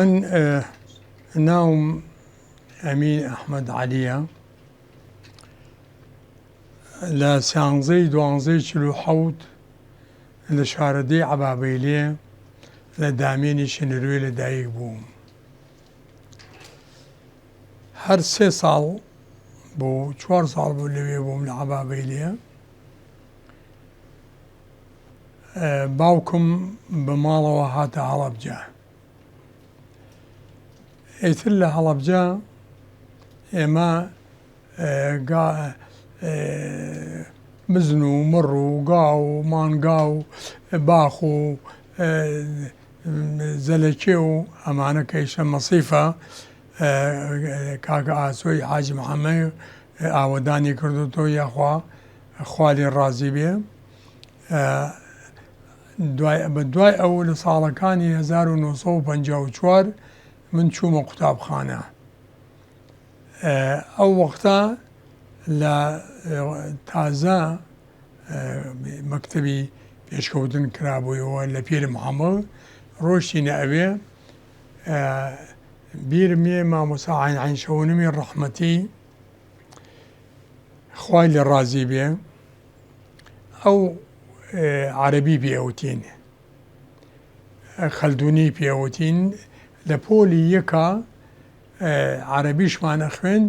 من ناوم أمين أحمد عليا لا سانزي دوانزي شلو حوت لشاردي عبابيلي لداميني شنروي لدايق بوم هر 3 ساڵ بۆ 4 ساڵ بوو لەوێ بووم لە عەبابەیلێ باوکم بە ماڵەوە هاتە هەڵەبجە ئیتر لە هەڵەبجە ئێمە مزن و مڕ و گاو و مانگا و باخ و زەلەکێ و ئەمانە کەیشە مەسیفە کاکە ئاسۆی حاجی محەممەد ئاوەدانی کردوتەوە یاخوا خوالی ڕازی بێ بە دوای ئەو لە ساڵەکانی 1954 من چوومە قوتابخانە ئەو وەختە لە تازە مەکتەبی پێشکەوتن کرابوویەوە لە پیر محەممەد ڕۆشتینە ئەوێ بیرمێ مامۆستا عین شەونمی ڕەحمەتی خوای لە ڕازی بێ ئەو عەرەبی پێوتین خەلدوونی پێوتین لە پۆلی یەکە عەرەبیشمان ئەخوێند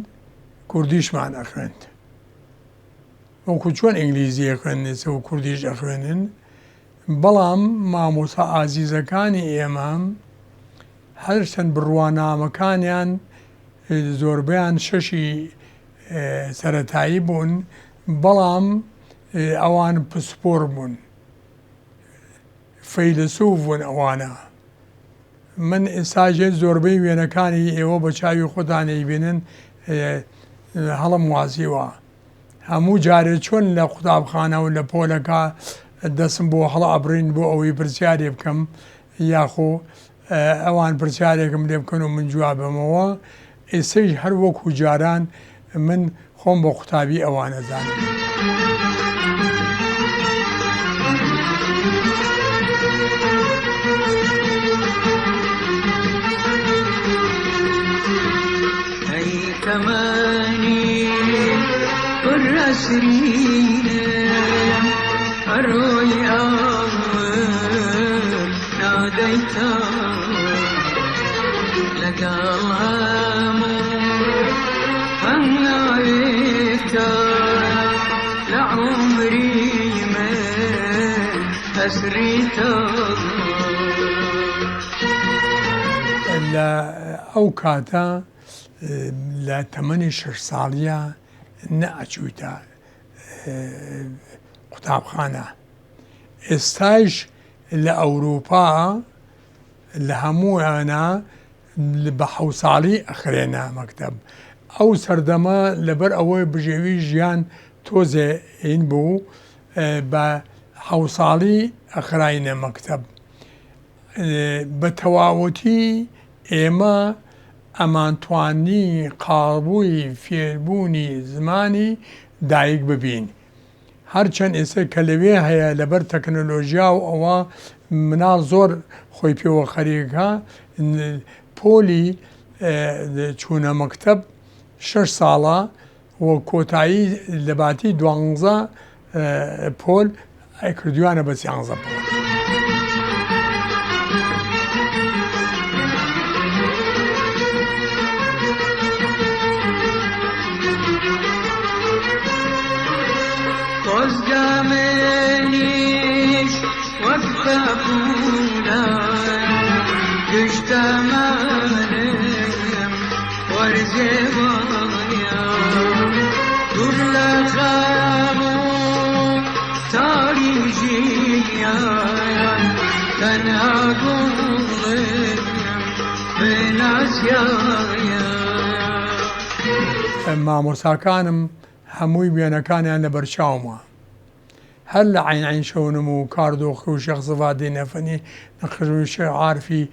کوردیشمان ئەخوێند وەکو چۆن ئینگلیزی ئەخوێنێتەوە و کوردیش ئەخوێنن بەڵام مامۆستا ئازیزەکانی ئێمە هەرچەند بڕوانامەکانیان زۆربەیان شەشی سەرەتایی بوون بەڵام ئەوان پسپۆر بوون فەیلسوف بوون ئەوانە من ئێستاژێ زۆربەی وێنەکانی ئێوە بە چاوی خۆتانەی بینن هەڵم وازیوە هەموو جارێ چۆن لە قوتابخانە و لە پۆلەکە دەسم بۆ هەڵە ئەبڕین بۆ ئەوەی پرسیارێ بکەم یاخۆ ئەوان پرسیارێکم لێ بکەن و من جوابمەوە ئێستەی هەر وەکو جاران من خۆم بۆ قوتابی ئەوانە زانم. لە ئەو کاتە لە تەمەنی 6 ساڵیە نەئەچوویتە قوتابخانە ئێستاش لە ئەوروپا لە هەموویانە بە 7 ساڵی ئەخرێنە مەکتەب ئەو سەردەمە لەبەر ئەوەی بژێوی ژیان تۆزێ ئین بوو بە 7 ساڵی ئەخراینە مەکتەب بە تەواوەتی ئێمە ئەمانتوانی قابووی فێربوونی زمانی دایک ببین هەرچەند ئێستا کە لەوێ هەیە لەبەر تەکنۆلۆژیا و ئەوە مناڵ زۆر خۆی پێوە خەریکە پۆلی چوونە مەکتەب 6 ساڵە و کۆتایی لەباتی 12 پۆل کردویانە بە 13 پۆل. مامۆساکانم هەمووی وێنەکانیان لە بەرچاومە هەر لە عین شەونم و کاردۆخی و شێخ زەڤادی نەفەنی نەخشوی شێخ عارفی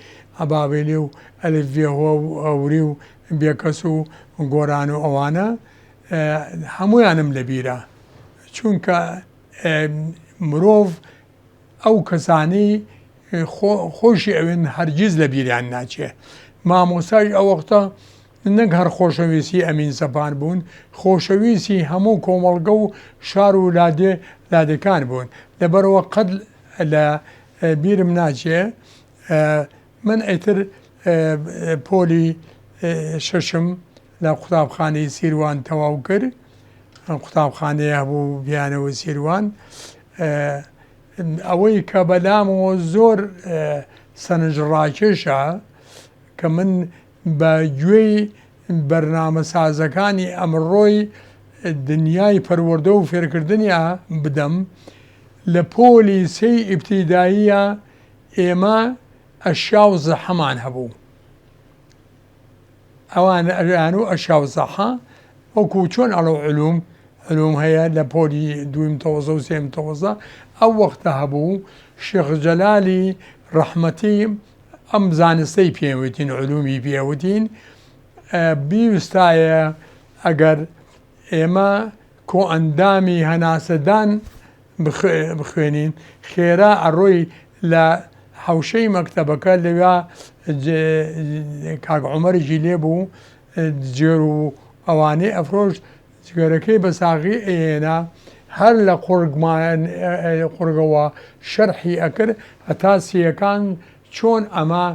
عەبابێلی و ئەلفڤێهۆ و ئەوری و بێکەس و گۆران و ئەوانە هەمویانم لەبیرە چونکە مرۆڤ ئەو کەسانی خۆشی ئەوێن هەرگیز لە بیریان ناچێ مامۆسای ئەو وەختە نەک هەر خۆشەویستی ئەمین سەپان بوون، خۆشەویستی هەموو کۆمەڵگە و شار و لادەکان بوون. لەبەرەوە قەت لە بیرم ناچێ من ئیتر پۆلی شەشم لە قوتابخانەی سیروان تەواو کرد، قوتابخانەیە هەبوو بیانەوە سیروان. ئەوەی کە بەلامەوە زۆر سەرنجڕاکێشە کە من بە گوێی بەرنامەسازەکانی ئەمڕۆی دنیای پەروەردە و فێرکردنیا بدەم، لە پۆلی سەی ئیبتیداییە ئێمە ئەشیا و زەحەمان هەبوو. ئەوان و ئەشیا و زەحە وەکو چۆن ئەڵە علوم هەیە لە پۆلی دویم تەوەزە و سێم تەوەزە ئەو وەختە هەبوو. شێخ جەلالی ڕەحمەتی ئەم زانستەی پێوتین، علومی پێوتین، بیوستایە ئەگەر ئێمە کۆئەندامی هەناسەدان بخوێنین، خێرا ئەڕۆی لە حوشەی مەکتەبەکە لەوێ کاک عومەرێکی لێبوو جێر و ئەوانەی ئەفرۆش جگەرەکەی بە ساغی ئێنا هەر لە قورگەوە شەرحی ئەکرد هەتا سیەکان چۆن ئەمە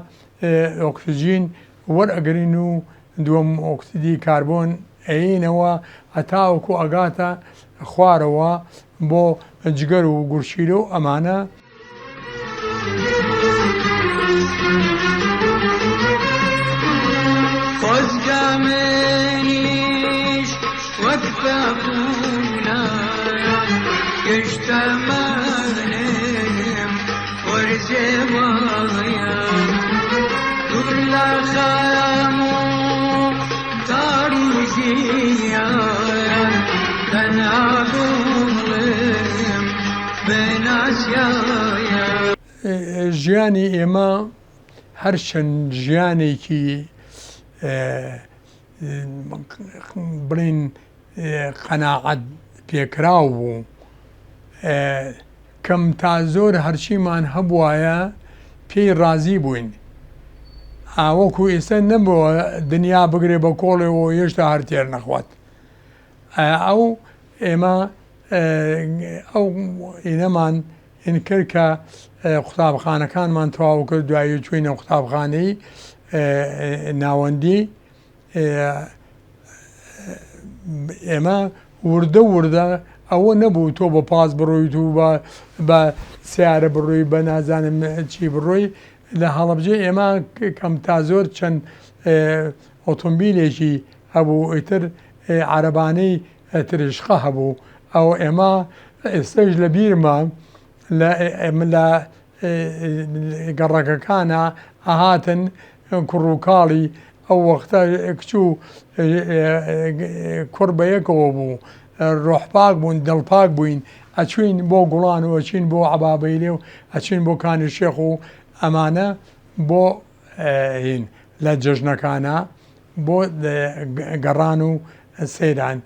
ئۆکسجین وەرئەگرین و دووەم ئۆکسیدی کاربۆن ئەینەوە هەتاوەکو ئەگاتە خوارەوە بۆ جگەر و گورشیرە و ئەمانە. ژیانی ئێمە هەرچەند ژیانێکی بڵین قەناعەت پێکراو بوو، کەم تا زۆر هەرچیمان هەبوایە پێی ڕازی بووین. وەکو ئێستا نەبووە دنیا بگرێ بە کۆڵێەوە هێشتا هەر تێر نەخوات. ئەو ئێمە ئەو ئینەمان هێنکرد کە قوتابخانەکانمان تەواو کرد، دوایی چوینە قوتابخانەی ناوەندی. ئێمە وردە ئەوە نەبوو تۆ بە پاس بڕۆیت و بە سیارە بڕۆی بە نازانم چی بڕۆی. لە هەڵەبجێ ئێمە کەم تا زۆر چەند ئۆتۆمبیلێکی هەبوو، ئیتر عەرەبانەی ترشقە هەبوو. ئەو ئێمە ئێستش لە بیرمە لە گەڕەکەکانە ئەهاتن کوڕووکاڵی ئەو وەختە کچوو کوڕ بە یەکەوە بوو، ڕۆحپاک بوون، دڵپاک بووین، ئەچوین بۆ گوڵان و ئەچین بۆ عەبابەیلێ و ئەچین بۆ کانی شێخ و ئەمانە بۆ هین لە جەژنەکانە بۆ گەڕان و سەیران.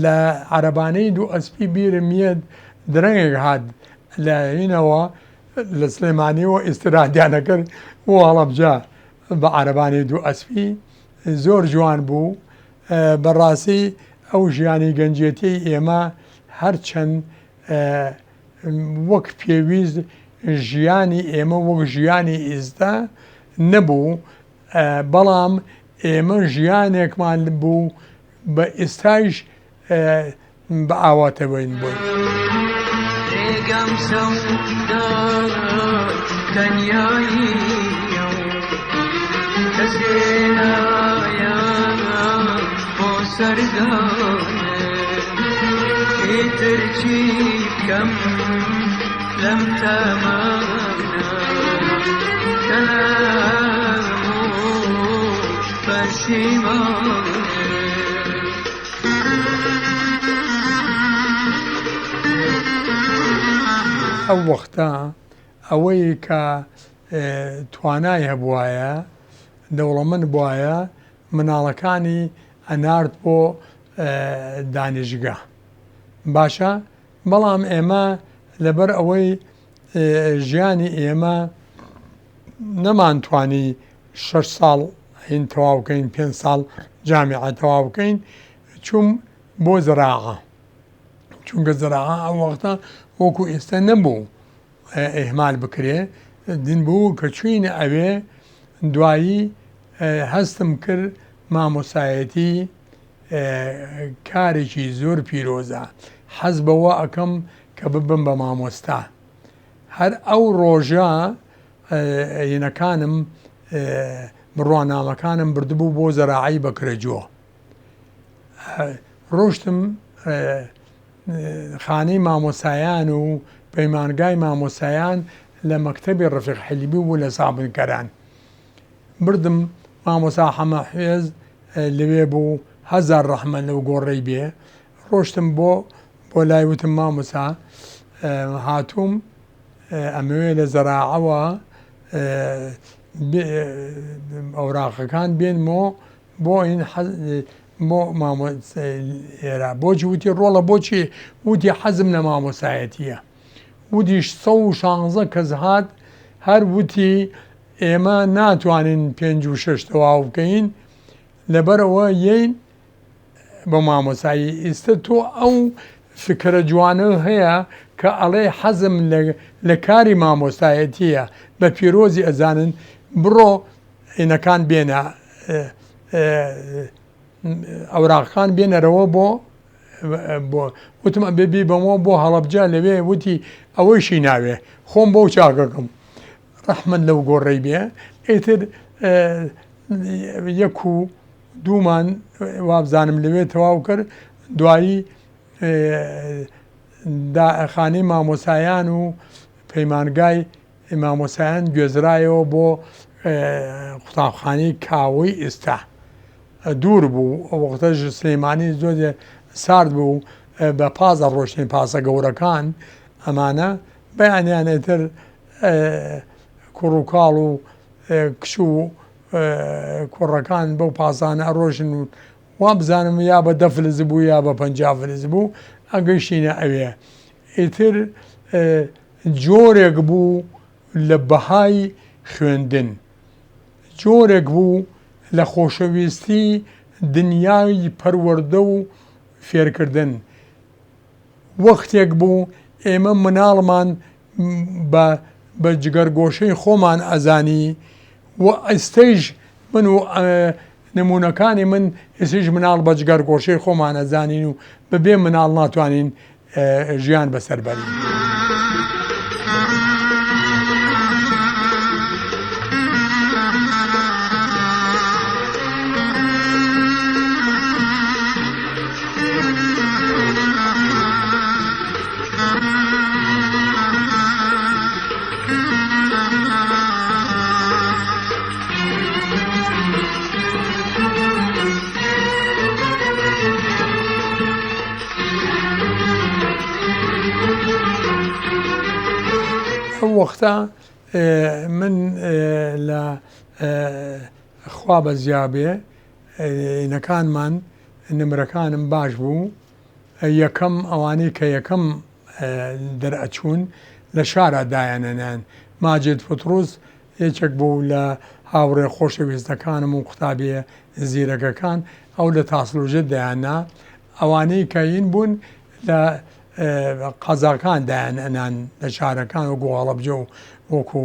لە عەرەبانەی دوو ئەسپی بیرم یەت درەنگێک هات لە هینەوە لە سلێمانیەوە ئیسترادیانە کرد بۆ هەڵەبجە بە عەرەبانەی دوو ئەسپی زۆر جوان بوو. بەڕاستی ئەو ژیانی گەنجێتی ئێمە هەرچەند وەک پێویست ژیانی ئێمە وەک ژیانی ئێستا نەبوو، بەڵام ئێمە ژیانێکمان بوو بە ئێستایش بە ئاواتەوەین بووین. لم تمانا كلامه فشيمان ئەو وەختە ئەوەی کە توانای هەبوایە دەوڵەمەند بوایە مناڵەکانی ئەنارد بۆ دانیشگا باشە، بەڵام ئێمە لەبەر ئەوەی ژیانی ئێمە نەمانتوانی 6 ساڵ هین تەواو بکەین 5 ساڵ جامیعە تەواو بکەین چووم بۆ زراعە چونکە زراعە ئەو وەختە وەکو ئێستا نەبوو ئێهمال بکرێ دین بوو کە چوینە ئەوێ دوایی هەستم کرد مامۆسایەتی کارێکی زۆر پیرۆزە حەز بەوە ئەەکەم کە ببم بە مامۆستا هەر ئەو ڕۆژە هینەکانم بڕوانامەکانم بردبوو بۆ زەراعی بەکرەجۆ ڕۆشتم خانەی مامۆسایان و پەیمانگای مامۆسایان لە مەکتەبی ڕەفیق حەلیمی بوو لە سابنکەران بردم مامۆسا حەمەحێز لەوێ بوو هەزار ڕەحمەت لەو گۆڕەی بێ ڕۆشتم بۆ لای وتم مامۆسا هاتووم ئەمەوێ لە زەراعەوە ئەوراقەکان بێنمەوە بۆ ئێرە بۆچی وتی ڕۆڵە بۆچی وتی حەزم لە مامۆسایەتیە وتیش 116 کەس هات هەر وتی ئێمە ناتوانین 5 و 6 تەواو بکەین لەبەرەوە یەین بە مامۆسایی ئێستا تۆ ئەو فکرە جوانە هەیە کە ئەڵێ حەزم لە کاری مامۆسایەتیە بە پیرۆزی ئەزانن بڕۆ عینەکان بێنە ئەوراقەکان بێنەرەوە بۆ وتم بێبی بەمەوە بۆ هەڵەبجە لەوێ وتی ئەوەیشی ناوێ خۆم بۆ چاکەکەم ڕەحمەت لەو گۆڕەی بێ ئیتر 1 و 2مان وابزانم لەوێ تەواو کرد دوایی خانەی مامۆسایان و پەیمانگای مامۆسایان گوێزرایەوە بۆ قوتابخانەی کاوەی ئێستا دوور بوو ئەو وەختەش سلەیمانی زۆر سارد بوو بە پازە ڕۆشتین پاسە گەورەکان ئەمانە بەیانیانێتر کوڕ و کاڵ و کچ و کوڕەکان بەو پاسانە ئەڕۆژن و وا بزانم یا بە 10 فلز بوو یا بە 50 فلز بوو ئەگەیشتینە ئەوێ ئیتر جۆرێک بوو لە بەهای خوێندن جۆرێک بوو لە خۆشەویستی دنیای پەروەردە و فێرکردن وەختێک بوو ئێمە مناڵمان بە جگەرگۆشەی خۆمان ئەزانی و ئەستەیش من و نمونونەکانی من ئێستش مناڵ بە جگەرگۆشەی خۆمان ئەزانین و بەبێ مناڵ ناتوانین ژیان بەسەر بەرین. وەختە من لە خوا بەزیابێ عینەکانمان نمرەکانم باش بوو یەکەم ئەوانەی کە یەکەم دەرئەچوون لە شارە دایەنەنان ماجد فتڕوس یەکێک بوو لە هاوڕێ خۆشەویستەکانم و قوتابیە زیرەکەکان ئەو لە تاسلوژە دایاننا ئەوانەی کە هین بوون لە قەزاکان دایانەنان لە شارەکان و گۆڵەبجە و وەکو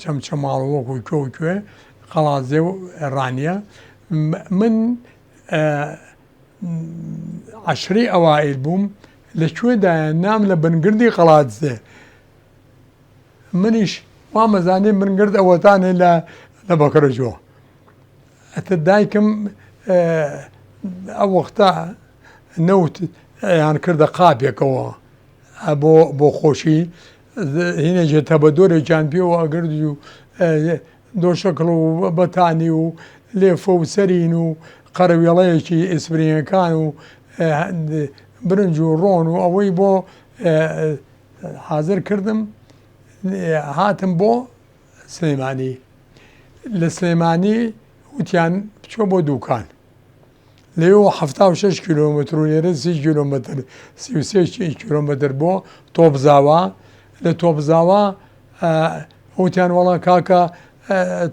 چەمچەماڵ و وەکو کوێ قەڵازێ و ڕانیە من عەشرەی ئەوائیل بووم لەکوێ دایاننام لە بنگردی قەڵاتزێ منیش وامەزانێ بنگرد ئەوەتانێ لە بەکرەجۆ ئەتە دایکم ئەو وەختە نەوت یان کردە قاپێکەوە بۆ خۆشی هینێکێ تەبەدۆرێکیان پێوە ئەگردی و دۆشەکڵ و بەتانی و لێفە و سەرین و قەرەوێڵەیەکی ئیسپرینەکان و برنج و ڕۆن و ئەوەی بۆ حازر کردم هاتم بۆ سلەیمانی لە سلەیمانی وتیان بچۆ بۆ دووکان لێەوە 76 کیلۆمەتر و لێرە 30 کیلۆمەتر 33 کیلۆمەتر بۆ تۆپزاوە لە تۆپزاوە وتیان وەڵا کاکە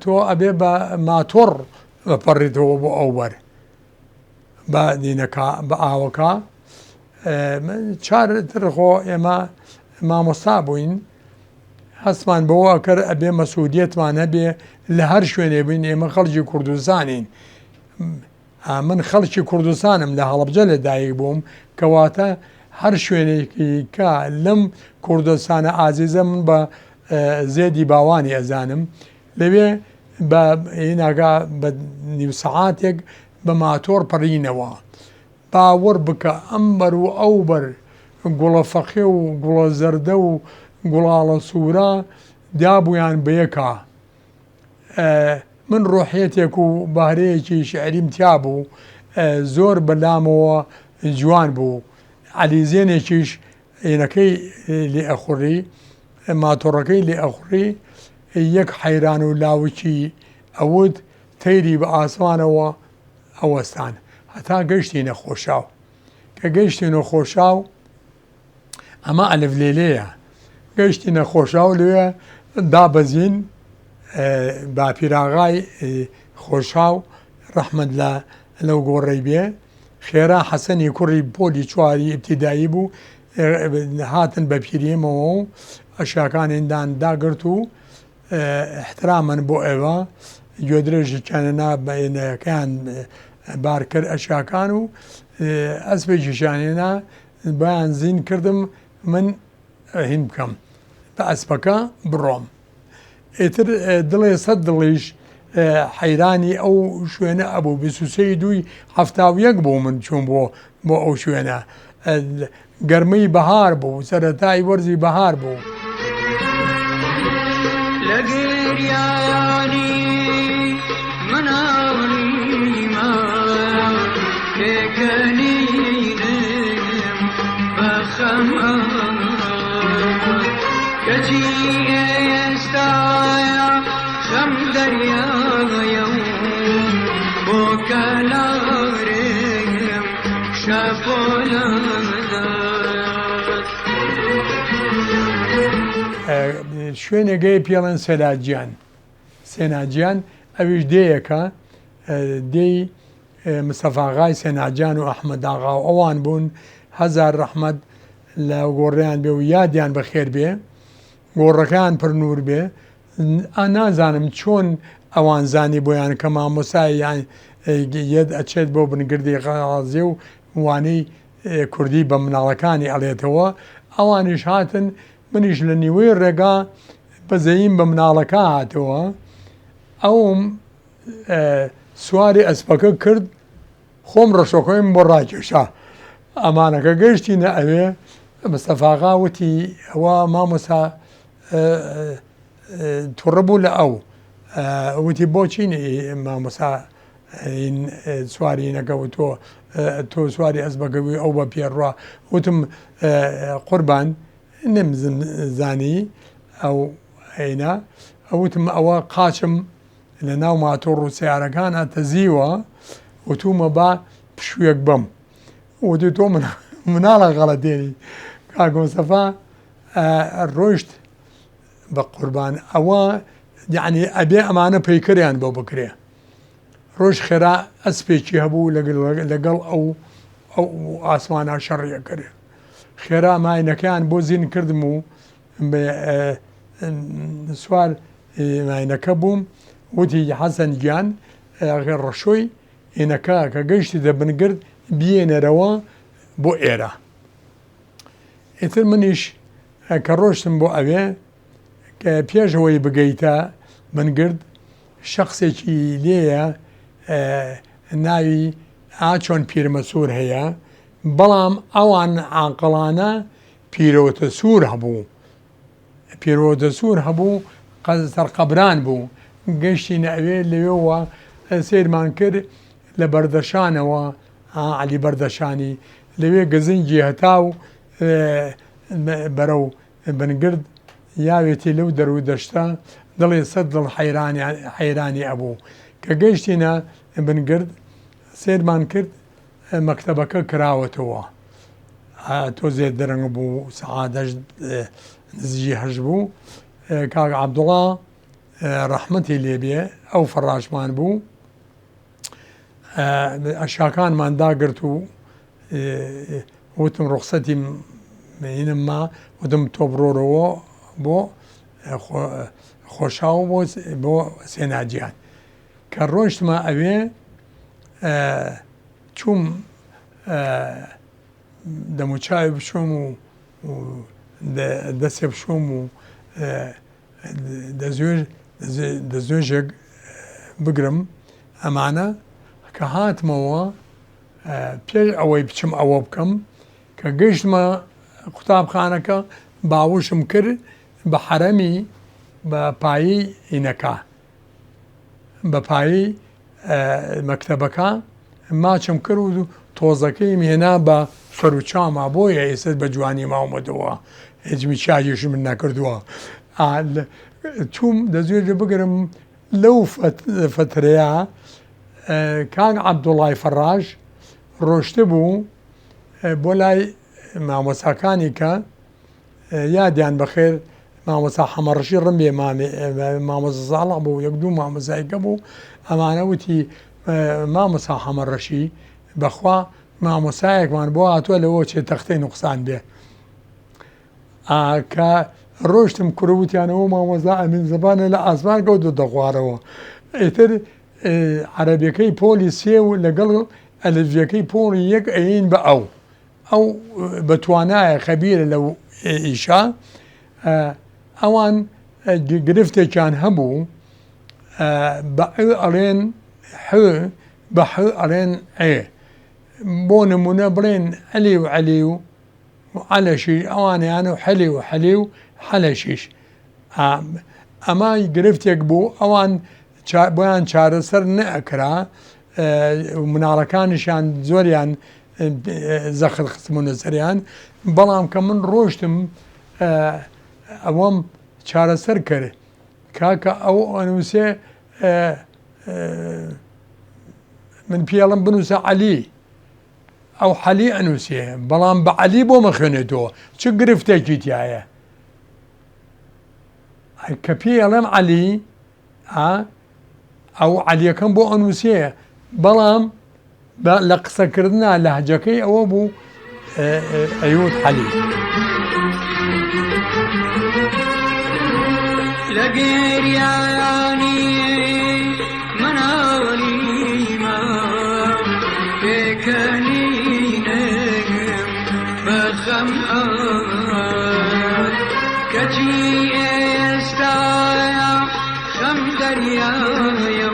تۆ ئەبێ بە ماتۆڕ بەپەڕیتەوە بۆ ئەو بەر بە دینەکە بە ئاوەکە چارترخۆ ئێمە مامۆستا بووین هەستمان بەوە کرد ئەبێ مەسئولیەتمان هەبێ لە هەر شوێنێ بین ئێمە خەڵکی کوردستانین من خەڵکی کوردستانم لە هەڵەبجە لەدایک بووم کەواتە هەر شوێنێکی کە لەم کوردستانە ئازیزە من بە زێدی باوانی ئەزانم لەوێ بە هیناگا بە نیو سەعاتێک بە ماتۆر پەڕینەوە باوەڕ بکە ئەم بەر و ئەو بەر گوڵە فەقێ و گوڵە زەردە و گوڵاڵە سوورە دابوویان بەیەکە من ڕۆحیەتێک و بارەیەکی شعریم تیا بوو زۆر بەلامەوە جوان بوو عەلیزێنێکیش عینەکەی لێ ئەخوڕی ماتۆڕەکەی لێ ئەخوڕی یەک حەیران و لاوکی ئەوت تەیری بە ئاسمانەوە ئەوەستان هەتا گەیشتینە خۆشاو کە گەیشتینە خۆشاو ئەمە ئەلف لێلەیە گەیشتینە خۆشاو لێە دابەزین باپیراغای خۆشاو ڕەحمەت لەو گۆڕەی بێ خێرا حەسەنی کوڕی پۆلی چواری ئیبتیدایی بوو هاتن بە پیرێمەوە و ئەشیاکانێندان داگرت و احترامن بۆ ئێوە گوێدرێژی کەنەنا بەینەکەیان بار کرد ئەشیاکان و ئەسپێکیشانێنا بەیان زین کردم من هین بکەم بە ئەسپەکە بڕۆم ئیتر دڵێ سەد دڵیش حەیرانی ئەو شوێنە ئەبوو 23/2/71 بوو من چوون بۆ ئەو شوێنە گەرمەی بەهار بوو سەرەتای وەرزی بەهار بوو لە گریانی مناڵیمە پێکەنینم بە خەمە کەچی ئێستایە خەم دەریایە و بۆ کەلارێم شوێنێگەی پێڵێن سێناجیان ئەویش دەیەکە دەی مستەفاغای سێناجیان و ئەحمەد ئاغا و ئەوان بوون هەزار ڕەحمەت لە گۆڕیان بێ و یادیان بەخێر بێ گۆڕەکەیان پڕ نور بێ نازانم چۆن ئەوان زانی بۆیان کە مامۆسای یان یەد ئەچێت بۆ بنگردی غازێ و وانەی کوردی بە مناڵەکانی ئەڵێتەوە ئەوانیش هاتن منیش لە نیوەی ڕێگا بەزەیم بە مناڵەکە هاتەوە ئەوم سواری ئەسپەکە کرد خۆم ڕەشۆکۆیم بۆ ڕاکێشا ئەمانەکە گەیشتینە ئەوێ مستەفاغا وتی ئەوە مامۆسا تووڕە بوو لە ئەو وتی بۆچی مامۆسا سوارینەکە و تۆ سواری ئەسبەکەوی ئەو بە پێڕوا وتم قوربان نەمزانی ئەو هەینا ئەوتم ئەوە قاچم لە ناو ماتۆڕ و سیارەکانە تەزیوە وتومە با پشوویەک بم وتی تۆ مناڵە غەڵەتێنی کاک مستەفا ڕۆیشت بە قوربان ئەوە یعنی ئەبێ ئەمانە پەیکەریان بۆ بکرێ ڕۆژ خێرا ئەسپێکی هەبوو لەگەڵ ئەو ئاسمانە شەڕیە کرێ خێرا ماینەکەیان بۆ زین کردم و سوار ماینەکە بووم وتی حەسەن گیان ڕەشۆی ئینەکە کە گەیشتی دەبنگرد بێنەرەوە بۆ ئێرە ئیتر منیش کە ڕۆشتم بۆ ئەوێ کە پێشەوەی بگەیتە بنگرد شخصێکی لێیە ناوی چۆن پیرمەسوور هەیە بەڵام ئەوان عاقڵانە پیرۆتە سوور هەبوو سەرقەبران بوو گەشتینە ئەوێ لەوێەوە سیرمان کرد لە بەردەشانەوە عەلی بەردەشانی لەوێ گەزنجی هەتا و بەرەو بنگرد یاوێتی لەو دەرو دەشتە دڵێ سەد دڵ حەیرانی ئەبوو کە گەیشتینە بنگرد سیرمان کرد مەکتەبەکە کراوەتەوە تۆزێ دەرەنگ بوو سەعات نزیکی هەشت بوو کاک عەبدوڵڵا ڕەحمەتی لێبێ ئەو فەڕاشمان بوو ئەشاکانمان داگرت و وتم ڕوخسەتی منم ما وتم تۆ بڕۆرەوە بۆ خۆشاو بۆ سێناجیان کە ڕۆیشتمە ئەوێ چووم دەموچاوی بشۆم و دەستێ بشۆم و دەزێژێک بگرم ئەمانە کە هاتمەوە پێش ئەوەی بچم ئەوە بکەم کە گەیشتمە قوتابخانەکە باوشم کرد بە حەرەمی بە پایی ئینەکە بە پایی مەکتەبەکە ماچم کرد و تۆزەکەی هێنا بە سەرچاما بۆیە ئێستا بە جوانی ماومەدەوە هیچمی چاجێش من نەکردووە چووم دەزێژە بگرم لەو فترەیە کاک عەبدوڵای فەڕاش ڕۆشتە بوو بۆ لای مامۆساکانی کە یادیان بەخێر مامۆسا حەمەڕەشی ڕم بێ مامۆسا ساڵح بوو یەک دوو مامۆسایکە بوو ئەمانە وتی مامۆسا حەمەڕەشی بەخوا مامۆسایەکمان بۆ هاتووە لەوە چێ تەختەی نوقسان بێ کە ڕۆشتم کوڕوتیانەوە مامۆزا ئەمین زەبانە لە ئاسمان کەوت دەخوارەوە ئیتر عەرەبیەکەی پۆلی سێ و لەگەڵ ئەلفبیەکەی پۆڵی یەک ئەین بە ئەو بەتوانایە خەبیرە لەو ئیشا ئەوان گرفتێکیان هەبوو بە ئەڵێن بە ئەڵێن بۆ نمونە بڵێن ئەلی و عەلی و عەلەشی ئەوانیان و حەلی و حەلی و حەلەشیش ئەمە گرفتێک بوو ئەوان بۆیان چارەسەر نەئەکرا مناڵەکانیشان زۆریان زەخت خستمونە سەریان بەڵام کە من ڕۆشتم ئەوەم چارەسەر کرد کاکە ئەو ئەنووسێ من پێڵم بنووسە عەلی ئەو حەلی ئەنووسێ بەڵام بە عەلی بۆ مەخوێنێتەوە چ گرفتێکی تایە کە پێڵێم عەلی ئەو عەلیەکەم بۆ ئەنووسێ بەڵام لە قسەکردنا لەهجەکەی ئەوە بوو ئەیوت حەلی لە گێریانی مناڵیمە پێکەنینم بە خەم کەچی ئێستایە خەم دەریایە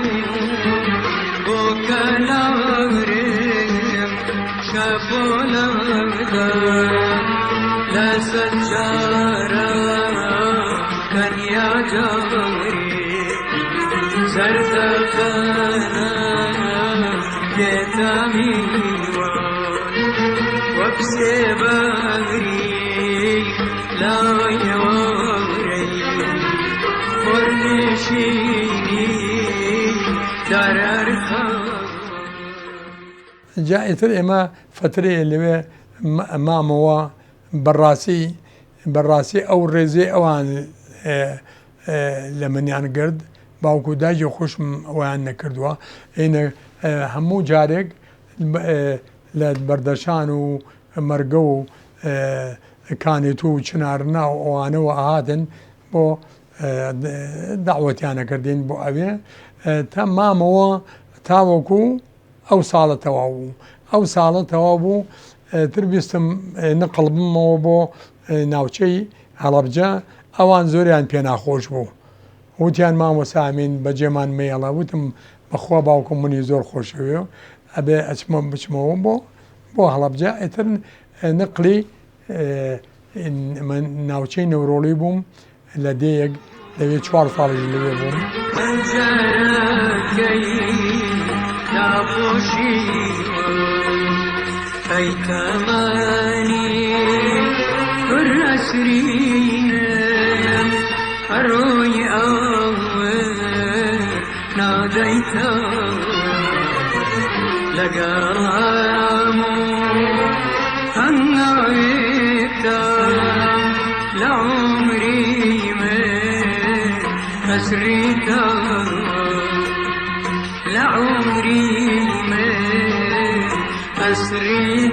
بۆ کەلارم شەفۆلەکە لە سەجارە کەنیا جاری زەردەخەنە لێتە میوان وەک سێبەری لایەوەڕێ خۆرنشینی دەرەرخە جا ئیتر ئێمە فترەیە لەوێ مامەوە بەڕاستی ئەو ڕێزەی ئەوان لە منیان گرت باوکو داجی خۆشم ئەویان نەکردووە ئینە هەموو جارێک لە بەردەشان و مەرگە و کانێت و چنارنا و ئەوانەوە ئاهاتن بۆ داوەتیانەکردین بۆ ئەوێ تا مامەوە تاوەکو ئەو ساڵە تەواو بوو ئەو ساڵە تەواو بوو تر بیستم نقڵ بمەوە بۆ ناوچەی هەڵەبجە ئەوان زۆریان پێ ناخۆش بوو وتیان مامۆستا ئەمین بەجێمان مێڵە وتم بەخوا باوکم منی زۆر خۆشەوێ ئەبێ ئەچمە بچمەوە بۆ هەڵەبجە ئیتر نقلی ناوچەی نەورۆڵی بووم لە دەیەک لەوێ 4 ساڵی لەوێ بووم ئەی تەمەنی پر ئەسرینم هەڕۆی ئەوە نادەیتەوە لەگەڵ هەموو هەنگاوێکدا لە عومری من أسرك لعمري ما أسري